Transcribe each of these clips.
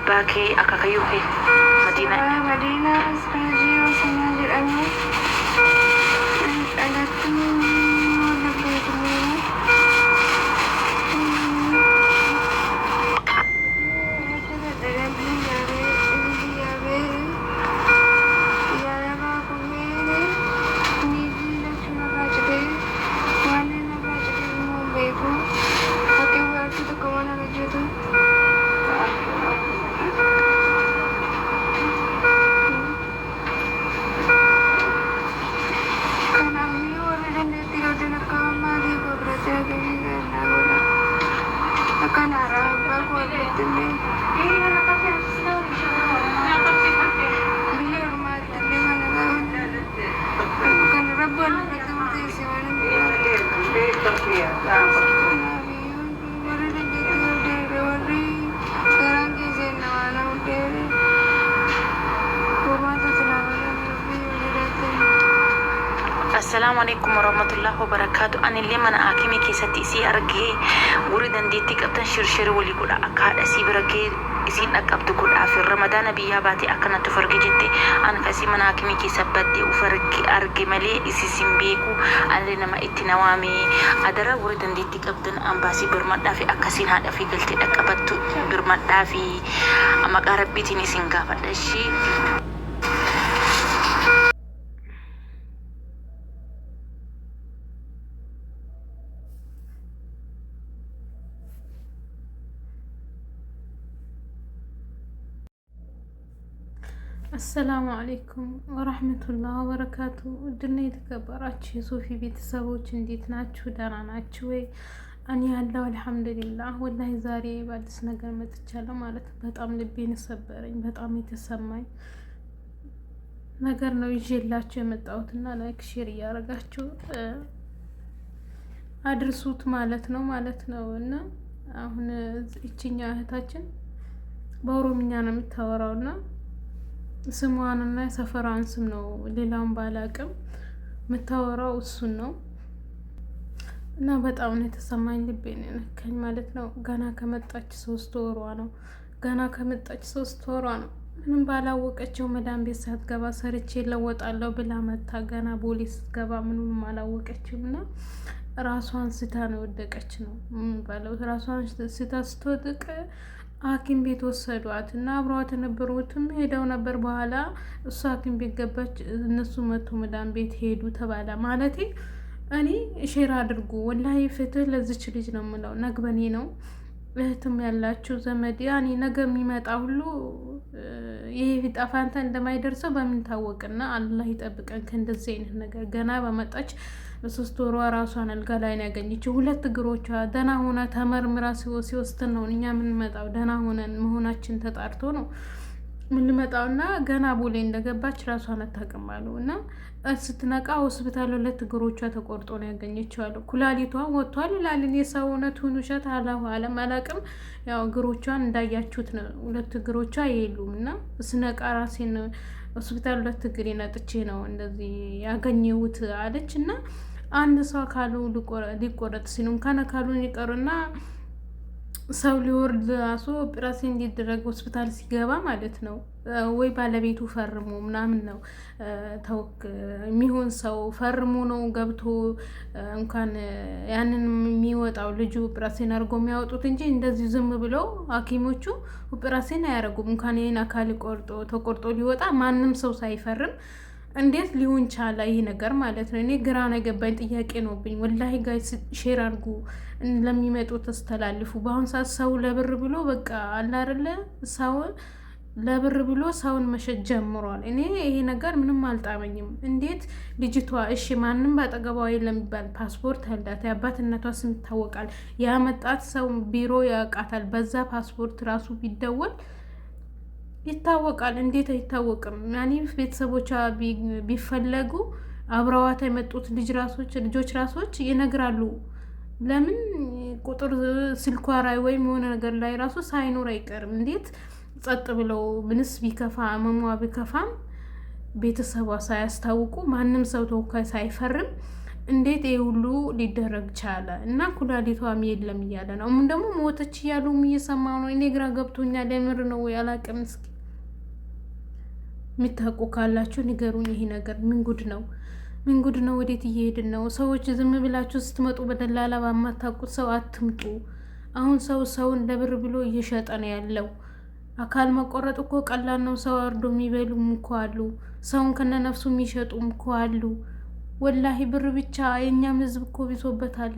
abbake akakayuke Madina Madina Sraji Osman Ami Alatu السلام عليكم ورحمة الله وبركاته. أنا اللي من أكيمي كيستي سي أرجع ورد أن ديتك أبتن شرشر ولي كل أكاد أسيب رجع إسين أكبت كل في رمضان بيا باتي أكنا تفرج جدي أنا كسي من أكيمي كيسبتي وفرج أرجع ملي إسيسين بيكو أنا لما إتنوامي أدرى ورد أن ديتك أبتن أم باسي برمدا في أكسين هذا في قلتي أكبت برمدا في أما قرب بيتني سينغا فدشي. السلام عليكم ورحمة الله وبركاته. ودنا يتكبراتش صوفي ቤተሰቦች እንዴት ናችሁ? ደህና ናችሁ ወይ? እኔ ያለው አልሐምዱሊላህ። ወላሂ ዛሬ በአዲስ ነገር መጥቻለሁ ማለት በጣም ልቤን ሰበረኝ። በጣም የተሰማኝ ነገር ነው ይዤላችሁ የመጣሁትና ላይክ ሼር እያደረጋችሁ አድርሱት ማለት ነው እና አሁን እቺኛ እህታችን በኦሮምኛ ነው የምታወራውና ስሟንና የሰፈሯን ስም ነው ሌላውን ባላቅም የምታወራው እሱን ነው እና በጣም ነው የተሰማኝ። ልቤን ነካኝ ማለት ነው። ገና ከመጣች 3 ወሯ ነው። ምንም ባላወቀችው መዳም ቤት ሳትገባ ሰርቼ ለወጣለሁ ብላ መታ ገና ፖሊስ ስትገባ ምንም አላወቀችም እና ራሷን ስታ ነው ወደቀች ነው ባለው። ራሷን ስታ ስትወድቅ ሐኪም ቤት ወሰዷት እና አብረዋት የነበሩትም ሄደው ነበር። በኋላ እሷ ሐኪም ቤት ገባች፣ እነሱ መቶ መዳም ቤት ሄዱ ተባለ። ማለቴ እኔ ሼር አድርጉ ወላሂ ፍትህ ለዚች ልጅ ነው የምለው። ነግበኔ ነው እህትም ያላችሁ ዘመድ ያኔ ነገ የሚመጣ ሁሉ ይሄ ጣፋንታ እንደማይደርሰው በምን ታወቅና አላህ ይጠብቀን ከእንደዚህ አይነት ነገር። ገና በመጣች በ3 ወሯ ራሷን አልጋ ላይ ነው ያገኘችው። 2 እግሮቿ ደህና ሆና ተመርምራ ሲወስትን ነው እኛ የምንመጣው። ደህና ሆነን መሆናችን ተጣርቶ ነው የምንመጣውና ገና ቦሌ እንደገባች ራሷን አታውቅም አሉ እና ስትነቃ ሆስፒታል 2 እግሮቿ ተቆርጦ ነው ያገኘችው አሉ። ኩላሊቷ ወጥቷል ይላል። የሰው እውነቱን ውሸት አላውቅም። ያው እግሮቿን እንዳያችሁት ነው 2 እግሮቿ የሉም እና ስነቃ ራሴን ሆስፒታል 2 እግሬ ነጥቼ ነው እንደዚህ ያገኘሁት አለች እና አንድ ሰው አካሉ ሊቆረጥ ሲሉ እንኳን አካሉን ይቀርና ሰው ሊወርድ ራሱ ኦፕራሲዮን እንዲደረግ ሆስፒታል ሲገባ ማለት ነው ወይ ባለቤቱ ፈርሞ ምናምን ነው የሚሆን ሰው ፈርሞ ነው ገብቶ እንኳን ያንን የሚወጣው ልጁ ኦፕራሲዮን አድርጎ የሚያወጡት እንጂ እንደዚህ ዝም ብለው ሐኪሞቹ ኦፕራሲዮን አያደርጉም። እንኳን ይሄን አካል ተቆርጦ ሊወጣ ማንም ሰው ሳይፈርም እንዴት ሊሆን ቻለ ይሄ ነገር ማለት ነው? እኔ ግራ ነው የገባኝ፣ ጥያቄ ነውብኝ። ወላሂ ጋይስ ሼር አድርጉ ለሚመጡ ተስተላልፉ። በአሁን ሰዓት ሰው ለብር ብሎ በቃ አለ አይደለ ሰው ለብር ብሎ ሰውን መሸጥ ጀምሯል። እኔ ይሄ ነገር ምንም አልጣመኝም። እንዴት ልጅቷ እሺ ማንም ባጠገቧ የለም ይባል፣ ፓስፖርት አላት፣ የአባትነቷ ስም ይታወቃል፣ ያመጣት ሰው ቢሮ ያውቃታል። በዛ ፓስፖርት ራሱ ቢደወል ይታወቃል። እንዴት አይታወቅም? ያኔ ቤተሰቦቿ ቢፈለጉ አብረዋት የመጡት ልጆች ራሶች ይነግራሉ። ለምን ቁጥር ስልኳ ላይ ወይም የሆነ ነገር ላይ ራሱ ሳይኖር አይቀርም። እንዴት ጸጥ ብለው ምንስ ቢከፋ መሟ ቢከፋም ቤተሰቧ ሳያስታውቁ ማንም ሰው ተወካይ ሳይፈርም እንዴት ይሄ ሁሉ ሊደረግ ቻለ? እና ኩላሊቷም የለም እያለ ነው። አሁን ደግሞ ሞተች እያሉ እየሰማሁ ነው። እኔ ግራ ገብቶኛል። የምር ነው ወይ አላውቅም። እስኪ የምታውቁ ካላችሁ ንገሩኝ። ይሄ ነገር ምን ጉድ ነው? ምን ጉድ ነው? ወዴት እየሄድን ነው? ሰዎች ዝም ብላችሁ ስትመጡ በደላላ በማታውቁት ሰው አትምጡ። አሁን ሰውን ለብር ብሎ እየሸጠ ነው ያለው። አካል መቆረጥ እኮ ቀላል ነው። ሰው አርዶ የሚበሉም እኮ አሉ። ሰውን ከነነፍሱ የሚሸጡም እኮ አሉ። ወላሂ ብር ብቻ የእኛም ህዝብ እኮ ቢሶበታል።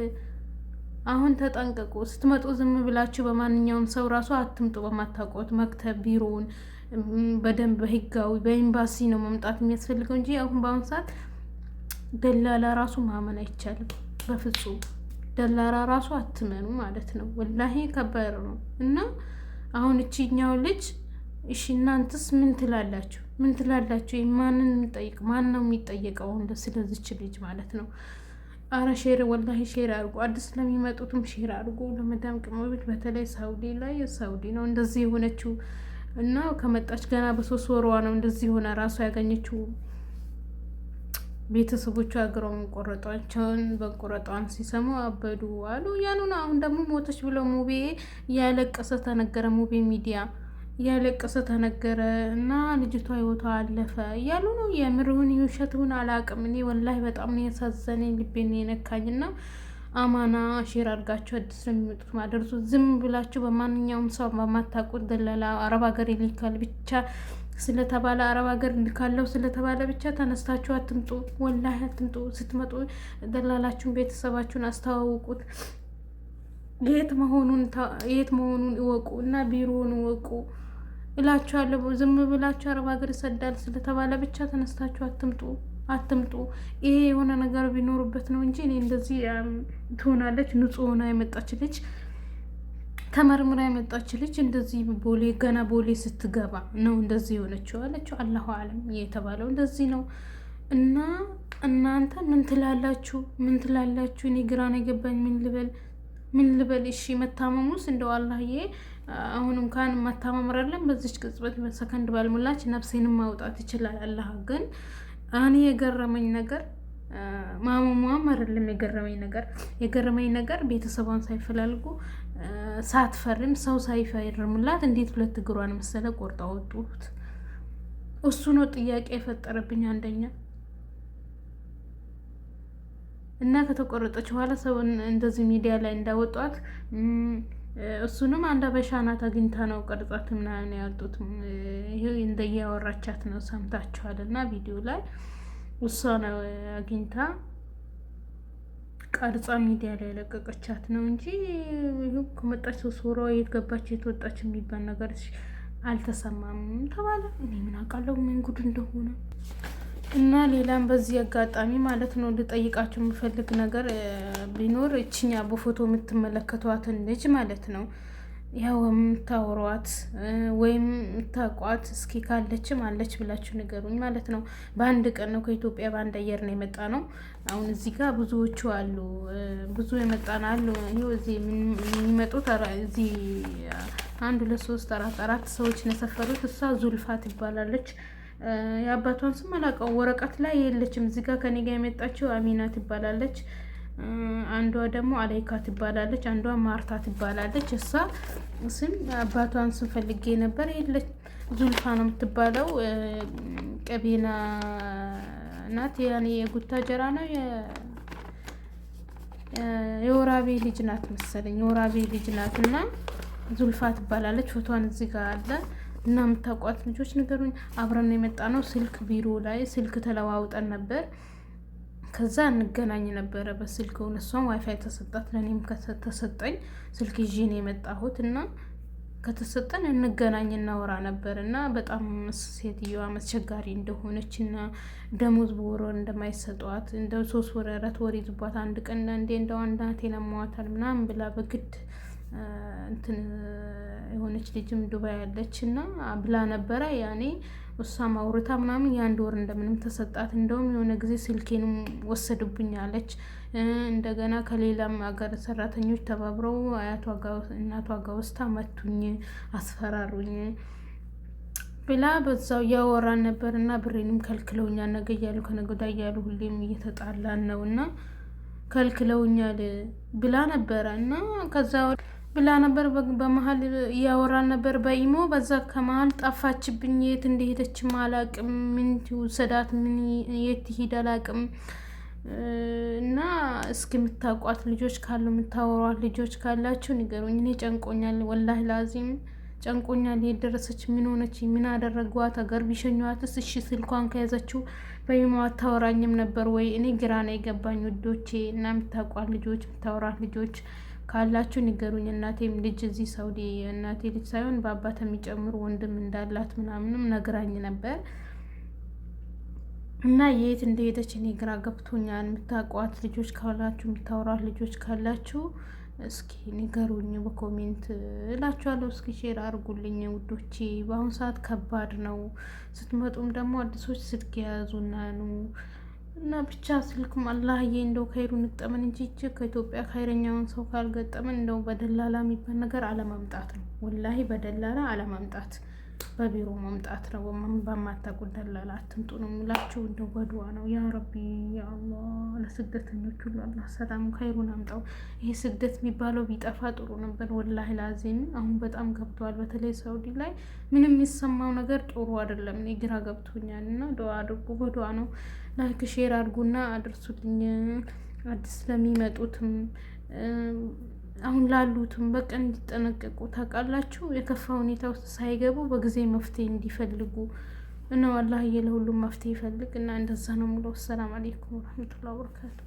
አሁን ተጠንቀቁ። ስትመጡ ዝም ብላችሁ በማንኛውም ሰው ራሱ አትምጡ። በማታውቁት መክተብ ቢሮውን በደንብ በህጋዊ በኤምባሲ ነው መምጣት የሚያስፈልገው እንጂ አሁን በአሁኑ ሰዓት ደላላ ራሱ ማመን አይቻልም በፍጹም። ደላላ ራሱ አትመኑ ማለት ነው። ወላሂ ከባድ ነው። እና አሁን እቺኛው ልጅ እሺ እናንተስ ምን ትላላችሁ? ምን ትላላችሁ? ማንን እንጠይቅ? ማን ነው የሚጠየቀው ስለዚች ልጅ ማለት ነው? አረ ሼር ወላሂ ሼር አድርጎ አዲስ ለሚመጡትም ሼር አድርጎ ለመዳም ቅመሞች በተለይ ሳውዲ ላይ ሳውዲ ነው እንደዚህ የሆነችው እና ከመጣች ገና በ3 ወሯ ነው እንደዚህ ሆነ ራሱ ያገኘችው። ቤተሰቦቿ አግረው ቆረጧቸውን በቆረጧን ሲሰሙ አበዱ አሉ እያሉ ነው። አሁን ደግሞ ሞተች ብለው ሙቤ እያለቀሰ ተነገረ። ሙቤ ሚዲያ እያለቀሰ ተነገረ እና ልጅቷ ህይወቷ አለፈ እያሉ ነው። የምርውን የውሸቱን አላውቅም። እኔ ወላሂ በጣም ነው ያሳዘነኝ፣ ልቤን የነካኝ። እና አማና ሼር አድርጋችሁ አዲስ ለሚመጡት ማደርሱ። ዝም ብላችሁ በማንኛውም ሰው በማታውቁት ደላላ አረብ ሀገር ይልካል ብቻ ስለተባለ አረብ ሀገር ልካለው ስለተባለ ብቻ ተነስታችሁ አትምጡ። ወላሂ አትምጡ። ስትመጡ ደላላችሁን ቤተሰባችሁን አስተዋውቁት። የት መሆኑን እወቁ እና ቢሮውን እወቁ እላችኋለሁ። ዝም ብላችሁ አረብ ሀገር ይሰዳል ስለተባለ ብቻ ተነስታችሁ አትምጡ። ይሄ የሆነ ነገር ቢኖርበት ነው እንጂ እኔ እንደዚህ ትሆናለች። ንጹህ ሆና የመጣች ልጅ ተመርምራ የመጣች ልጅ እንደዚህ ገና ቦሌ ስትገባ ነው እንደዚህ የሆነችው አለችው። አላሁ አለም የተባለው እንደዚህ ነው። እና እናንተ ምን ትላላችሁ? ምን ትላላችሁ? እኔ ግራ ነው የገባኝ። ምን ልበል? እሺ መታመሙስ እንደው አላህዬ አሁን እንኳን ማታመምራለን በዚች ቅጽበት በሰከንድ ባልሞላች ነፍሴንም ማውጣት ይችላል አላህ። ግን እኔ የገረመኝ ነገር ማማሟም አይደለም የገረመኝ ነገር ቤተሰቧን ሳይፈላልጉ ሳትፈርም ሰው ሳይፈርምላት እንዴት 2 እግሯን መሰለ ቆርጣ ወጡት። እሱ ነው ጥያቄ የፈጠረብኝ አንደኛ። እና ከተቆረጠች በኋላ ሰው እንደዚህ ሚዲያ ላይ እንዳወጧት እሱንም አንድ አበሻ ናት አግኝታ ነው ቀርጻት ምናምን ያወጡት። ይሄ እንደያወራቻት ነው ሰምታችኋል። እና ቪዲዮ ላይ እሷ ነው አግኝታ ቀርጻ ሚዲያ ላይ ለቀቀቻት ነው እንጂ ይሄ ከመጣች 3 ወሯ የት ገባች የት ወጣች የሚባል ነገር አልተሰማም ተባለ። እኔ ምን አውቃለሁ ምን ጉድ እንደሆነ። እና ሌላም በዚህ አጋጣሚ ማለት ነው ልጠይቃችሁ የምፈልግ ነገር ቢኖር እችኛ በፎቶ የምትመለከቷትን ልጅ ማለት ነው ያው የምታወሯት ወይም የምታውቋት እስኪ ካለችም አለች ብላችሁ ንገሩኝ ማለት ነው። በአንድ ቀን ነው ከኢትዮጵያ በአንድ አየር ነው የመጣ ነው። አሁን እዚህ ጋር ብዙዎቹ አሉ፣ ብዙ የመጣን አሉ። ይኸው እዚህ የሚመጡት እዚህ 1 2 3 4 ሰዎች ነው የሰፈሩት። እሷ ዙልፋ ትባላለች። የአባቷን ስም አላውቀው፣ ወረቀት ላይ የለችም። እዚህ ጋር ከኔ ጋር የመጣችው አሚና ትባላለች። አንዷ ደግሞ አለይካ ትባላለች። አንዷ ማርታ ትባላለች። እሷ ስም አባቷን ስም ፈልጌ ነበር የለች። ዙልፋ ነው የምትባለው። ቀቤና ናት። ያኔ የጉታጀራ ነው የወራቤ ልጅ ናት መሰለኝ። የወራቤ ልጅ ናት እና ዙልፋ ትባላለች። ፎቶዋን እዚህ ጋር አለ እና የምታውቋት ልጆች ንገሩኝ። አብረን የመጣ ነው። ስልክ ቢሮ ላይ ስልክ ተለዋውጠን ነበር። ከዛ እንገናኝ ነበረ በስልክ። እሷም ዋይፋይ ተሰጣት፣ ለእኔም ከተሰጠኝ ስልክ ይዤ ነው የመጣሁት እና ከተሰጠን እንገናኝ እናወራ ነበር እና በጣም ሴትዮዋ አስቸጋሪ እንደሆነች እና ደሞዝ በወር እንደማይሰጧት እንደ 3 ወር 4 ወር ይዙባት አንድ ቀን እንዴ እንደው አንዳቴ ለማዋታል ምናምን ብላ በግድ እንትን የሆነች ልጅም ዱባይ ያለች እና ብላ ነበረ። ያኔ እሷም አውርታ ምናምን የ1 ወር እንደምንም ተሰጣት። እንደውም የሆነ ጊዜ ስልኬንም ወሰዱብኝ አለች። እንደገና ከሌላም ሀገር ሰራተኞች ተባብረው እናቷ ጋር ወስታ መቱኝ፣ አስፈራሩኝ ብላ በዛው እያወራን ነበር እና ብሬንም ከልክለውኛል። ነገ እያሉ ከነገ ወዲያ እያሉ ሁሌም እየተጣላን ነው እና ከልክለውኛል ብላ ነበረ እና ከዛ ብላ ነበር። በመሀል እያወራን ነበር በኢሞ። በዛ ከመሀል ጠፋችብኝ። የት እንደሄደችም አላቅም። ምን ትውሰዳት ምን የት ሂድ አላቅም። እና እስኪ የምታውቋት ልጆች ካሉ የምታወሯት ልጆች ካላችሁ ንገሩኝ። እኔ ጨንቆኛል፣ ወላሂ ላዚም ጨንቆኛል። የደረሰች ምን ሆነች? ምን አደረጓት? ሀገር ቢሸኟትስ? እሺ ስልኳን ከያዘችው በኢሞ አታወራኝም ነበር ወይ? እኔ ግራ ነው የገባኝ ውዶቼ። እና የምታውቋት ልጆች የምታወሯት ልጆች ካላችሁ ንገሩኝ። እናቴም ልጅ እዚህ ሳውዲ እናቴ ልጅ ሳይሆን በአባት የሚጨምሩ ወንድም እንዳላት ምናምንም ነግራኝ ነበር እና የት እንደሄደች እኔ ግራ ገብቶኛል። የምታውቋት ልጆች ካላችሁ የምታወሯት ልጆች ካላችሁ እስኪ ንገሩኝ በኮሜንት እላችኋለሁ። እስኪ ሼር አድርጉልኝ ውዶቼ። በአሁኑ ሰዓት ከባድ ነው። ስትመጡም ደግሞ አዲሶች ስልክ የያዙና ነው እና ብቻ ስልክም አላህዬ እንደው ከይሩን እንጠመን እንጂ ከኢትዮጵያ ከይረኛውን ሰው ካልገጠመን እንደው በደላላ የሚባል ነገር አለማምጣት ነው። ወላሂ በደላላ አለማምጣት፣ በቢሮ ማምጣት ነው። በማታውቁት ደላላ አትምጡ ነው የምላችሁ። እንደው በዱዓ ነው ያ ረቢ ያ አላህ። ለስደተኞች ሁሉ አላህ ሰላም ከይሩን አምጣው። ይሄ ስደት የሚባለው ቢጠፋ ጥሩ ነበር ወላሂ ላዚም። አሁን በጣም ገብተዋል። በተለይ ሳውዲ ላይ ምንም የሚሰማው ነገር ጥሩ አይደለም። እኔ ግራ ገብቶኛል እና ዱዓ አድርጉ። በዱዓ ነው። ላይክ ሼር አድርጉና አድርሱልኝ። አዲስ ለሚመጡትም አሁን ላሉትም በቃ እንዲጠነቀቁ ታውቃላችሁ። የከፋ ሁኔታ ውስጥ ሳይገቡ በጊዜ መፍትሄ እንዲፈልጉ ነው። አላህዬ ለሁሉም መፍትሄ ይፈልግ እና እንደዛ ነው ሙሉ። ሰላም አለይኩም ወራህመቱላሂ ወበረካቱ።